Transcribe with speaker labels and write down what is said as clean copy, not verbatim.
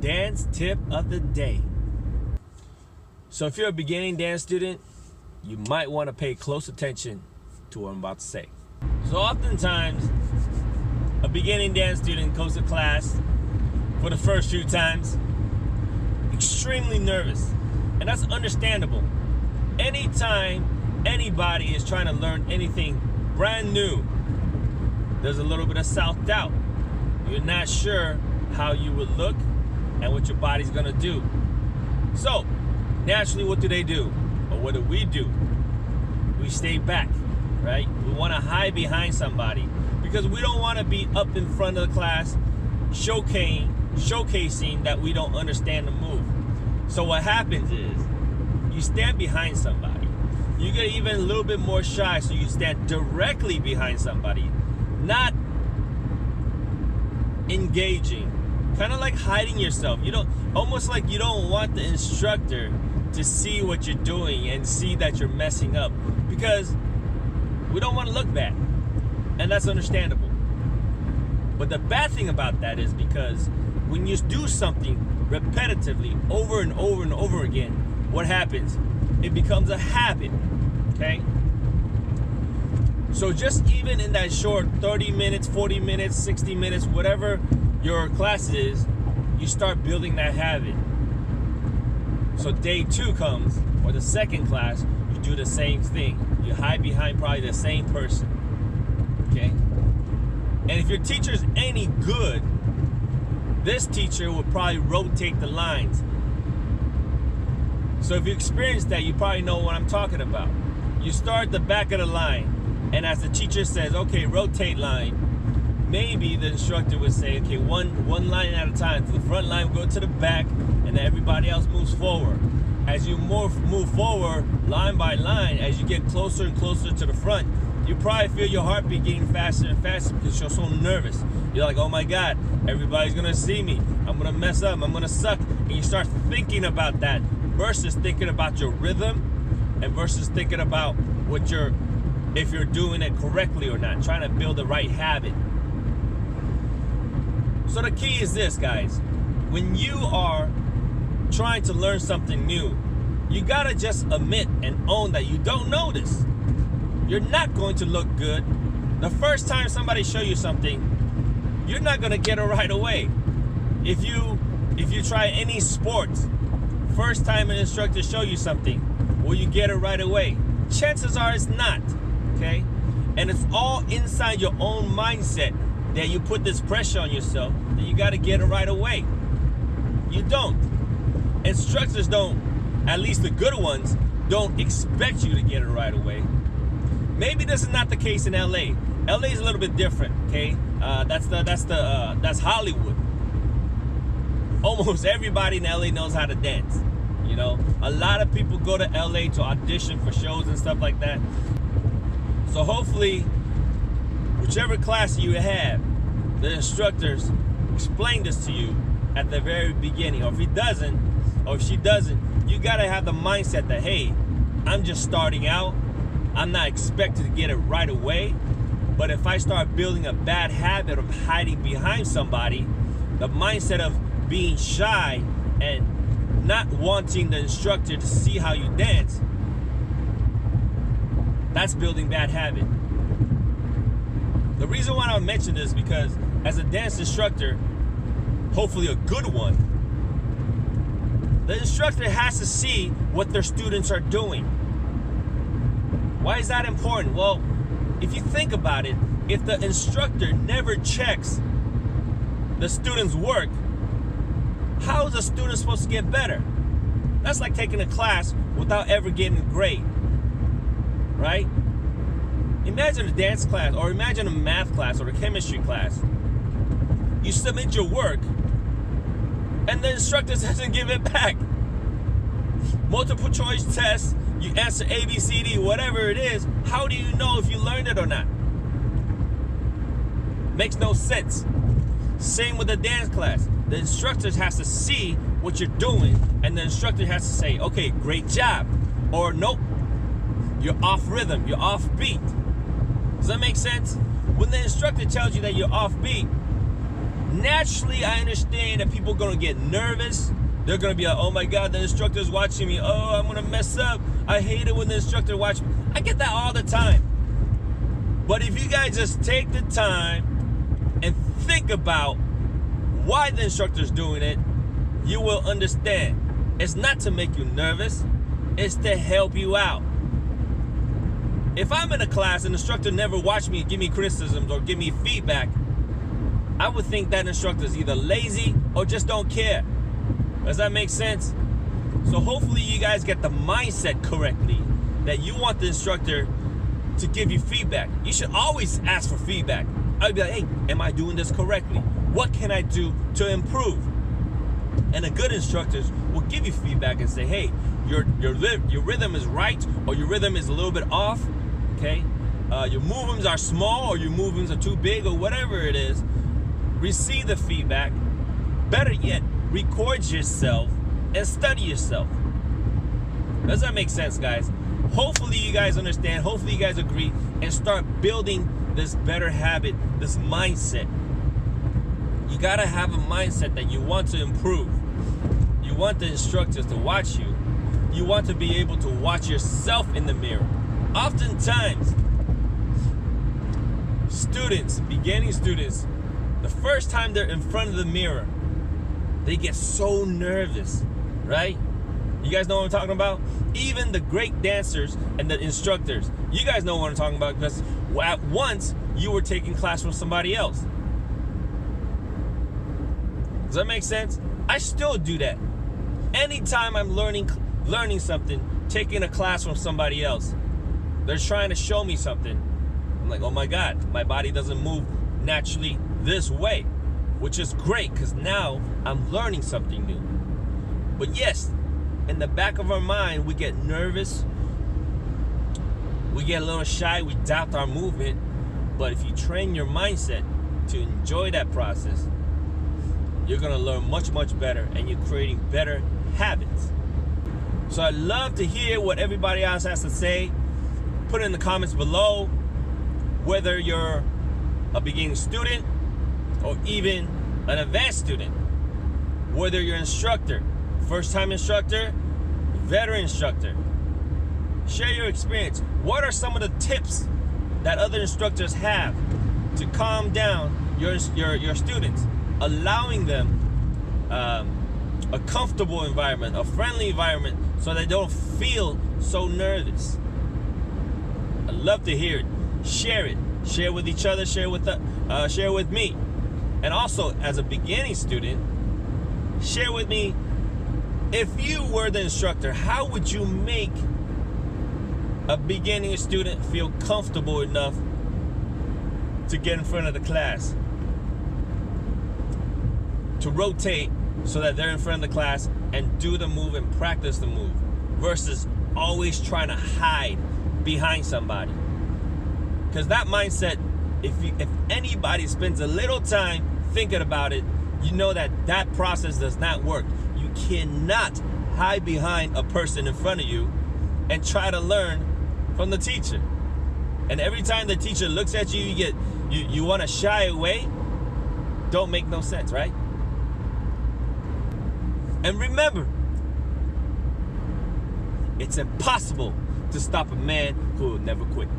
Speaker 1: Dance tip of the day. So if you're a beginning dance student, you might want to pay close attention to what I'm about to say. So oftentimes, a beginning dance student goes to class for the first few times, extremely nervous, and that's understandable. Anytime anybody is trying to learn anything brand new, there's a little bit of self-doubt. You're not sure how you would look and what your body's gonna do. So, naturally, what do they do? Or what do? We stay back, right? We wanna hide behind somebody because we don't wanna be up in front of the class showcasing that we don't understand the move. So what happens is, you stand behind somebody. You get even a little bit more shy, so you stand directly behind somebody, not engaging, kind of like hiding yourself. Almost like you don't want the instructor to see what you're doing and see that you're messing up, because we don't want to look bad, and that's understandable. But the bad thing about that is because when you do something repetitively over and over and over again, what happens? It becomes a habit, okay? So just even in that short 30 minutes, 40 minutes, 60 minutes, whatever your class is, you start building that habit. So day 2 comes, or the second class, you do the same thing. You hide behind probably the same person, okay? And if your teacher's any good, this teacher will probably rotate the lines. So if you experience that, you probably know what I'm talking about. You start at the back of the line, and as the teacher says, okay, rotate line, maybe the instructor would say, okay, one line at a time. So the front line will go to the back, and then everybody else moves forward. As you move forward, line by line, as you get closer and closer to the front, you probably feel your heartbeat getting faster and faster because you're so nervous. You're like, oh my God, everybody's gonna see me. I'm gonna mess up, I'm gonna suck. And you start thinking about that versus thinking about your rhythm and versus thinking about if you're doing it correctly or not, trying to build the right habit. So the key is this, guys. When you are trying to learn something new, you gotta just admit and own that you don't know this. You're not going to look good. The first time somebody show you something, you're not gonna get it right away. If you try any sport, first time an instructor show you something, will you get it right away? Chances are it's not, okay? And it's all inside your own mindset that you put this pressure on yourself that you gotta get it right away. You don't. Instructors don't, at least the good ones, don't expect you to get it right away. Maybe this is not the case in LA. LA is a little bit different, okay? That's Hollywood. Almost everybody in LA knows how to dance. You know, a lot of people go to LA to audition for shows and stuff like that. So hopefully, whichever class you have, the instructors explain this to you at the very beginning. Or if he doesn't, or if she doesn't, you gotta have the mindset that, hey, I'm just starting out. I'm not expected to get it right away. But if I start building a bad habit of hiding behind somebody, the mindset of being shy and not wanting the instructor to see how you dance, that's building bad habit. The reason why I mention this is because as a dance instructor, hopefully a good one, the instructor has to see what their students are doing. Why is that important? Well, if you think about it, if the instructor never checks the student's work, how is a student supposed to get better? That's like taking a class without ever getting a grade, right? Imagine a dance class, or imagine a math class or a chemistry class. You submit your work, and the instructor doesn't give it back. Multiple choice tests, you answer A, B, C, D, whatever it is. How do you know if you learned it or not? Makes no sense. Same with a dance class. The instructor has to see what you're doing, and the instructor has to say, okay, great job. Or nope, you're off rhythm, you're off beat. Does that make sense? When the instructor tells you that you're off beat, Naturally, I understand that people are gonna get nervous. They're gonna be like, oh my God, the instructor's watching me. Oh, I'm gonna mess up. I hate it when the instructor watches me. I get that all the time. But if you guys just take the time and think about why the instructor's doing it, you will understand. It's not to make you nervous, it's to help you out. If I'm in a class and the instructor never watched me give me criticisms or give me feedback, I would think that instructor is either lazy or just don't care. Does that make sense? So hopefully you guys get the mindset correctly that you want the instructor to give you feedback. You should always ask for feedback. I'd be like, hey, am I doing this correctly? What can I do to improve? And the good instructors will give you feedback and say, hey, your rhythm is right, or your rhythm is a little bit off, okay? Your movements are small, or your movements are too big, or whatever it is. Receive the feedback. Better yet, record yourself and study yourself. Does that make sense, guys? Hopefully you guys understand, hopefully you guys agree, and start building this better habit, this mindset. You gotta have a mindset that you want to improve. You want the instructors to watch you. You want to be able to watch yourself in the mirror. Oftentimes, students, beginning students, the first time they're in front of the mirror, they get so nervous, right? You guys know what I'm talking about? Even the great dancers and the instructors, you guys know what I'm talking about, because at once you were taking class from somebody else. Does that make sense? I still do that. Anytime I'm learning something, taking a class from somebody else, they're trying to show me something, I'm like, oh my God, my body doesn't move naturally this way, which is great because now I'm learning something new. But yes, in the back of our mind, we get nervous, we get a little shy, we doubt our movement. But if you train your mindset to enjoy that process, you're gonna learn much, much better, and you're creating better habits. So I'd love to hear what everybody else has to say. Put it in the comments below, whether you're a beginning student or even an advanced student, whether you're an instructor, first-time instructor, veteran instructor. Share your experience. What are some of the tips that other instructors have to calm down your students, allowing them a comfortable environment, a friendly environment, so they don't feel so nervous? I'd love to hear it. Share it. Share with each other. Share with me. And also, as a beginning student, share with me, if you were the instructor, how would you make a beginning student feel comfortable enough to get in front of the class, to rotate so that they're in front of the class and do the move and practice the move, versus always trying to hide behind somebody? Because that mindset, if anybody spends a little time thinking about it, you know that process does not work. You cannot hide behind a person in front of you and try to learn from the teacher. And every time the teacher looks at you, you want to shy away. Don't make no sense, right? And remember, it's impossible to stop a man who will never quit.